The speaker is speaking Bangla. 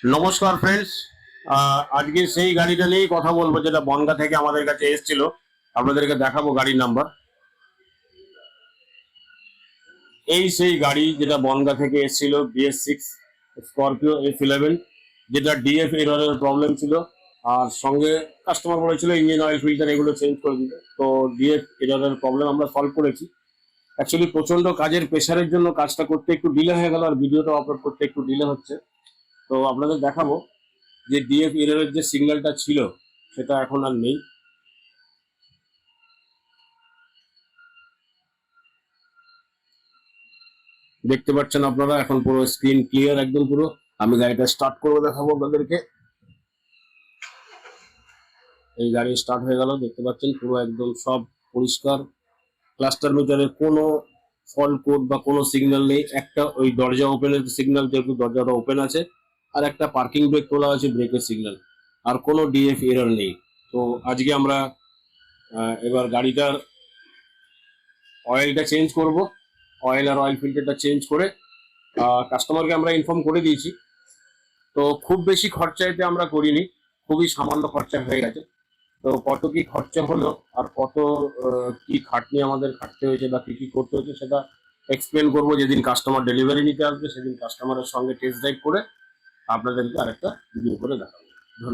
নমস্কার ফ্রেন্ডস, আজকে সেই গাড়িটা নিয়েই কথা বলবো যেটা বনগা থেকে আমাদের কাছে এসেছিল। আপনাদেরকে দেখাবো গাড়ির নাম্বার। এই সেই গাড়ি যেটা বনগা থেকে এসেছিল, BS6 স্করপিও F11, যেটা ডিএফ এররের প্রবলেম ছিল। আর সঙ্গে কাস্টমার বলেছিল ইঞ্জিন অয়েল ফিল্টার এগুলো চেঞ্জ করে দিতে। তো ডিএফ এররের প্রবলেম আমরা সলভ করেছি। অ্যাকচুয়ালি প্রচন্ড কাজের প্রেশারের জন্য কাজটা করতে একটু ডিলে হয়ে গেল, আর ভিডিওটা আপলোড করতে একটু ডিলে হচ্ছে। তো আপনাদের দেখাবো যে ডিএফ এররের যে সিগন্যালটা ছিল সেটা এখন আর নেই। দেখতে পাচ্ছেন আপনারা, এখন পুরো স্ক্রিন ক্লিয়ার একদম পুরো। আমি গাড়িটা স্টার্ট করে দেখাবো আপনাদেরকে। এই গাড়ি স্টার্ট হয়ে গেল, দেখতে পাচ্ছেন পুরো একদম সব পরিষ্কার। ক্লাস্টার মিটারে কোনো ফল্ট কোড বা কোনো সিগন্যাল নেই। একটা ওই দরজা ওপেনের সিগন্যাল, যেহেতু দরজাটা ওপেন আছে, আর একটা পার্কিং ব্রেক তোলা আছে, ব্রেকের সিগন্যাল। আর কোনো ডিএফ এরর নেই। তো আজকে আমরা এবার গাড়িটার অয়েলটা চেঞ্জ করব। অয়েল আর অয়েল ফিল্টারটা চেঞ্জ করে কাস্টমারকে আমরা ইনফর্ম করে দিয়েছি। তো খুব বেশি খরচা এতে আমরা করিনি, খুবই সামান্য খরচা হয়ে গেছে। তো কত কি খরচা হলো আর কত কি খাটনি আমাদের খাটতে হয়েছে বা কি কি করতে হয়েছে সেটা এক্সপ্লেন করবো যেদিন কাস্টমার ডেলিভারি নিতে আসবে। সেদিন কাস্টমারের সঙ্গে টেস্ট ড্রাইভ করে আপনাদেরকে আরেকটা ভিডিও করে দেখাবো।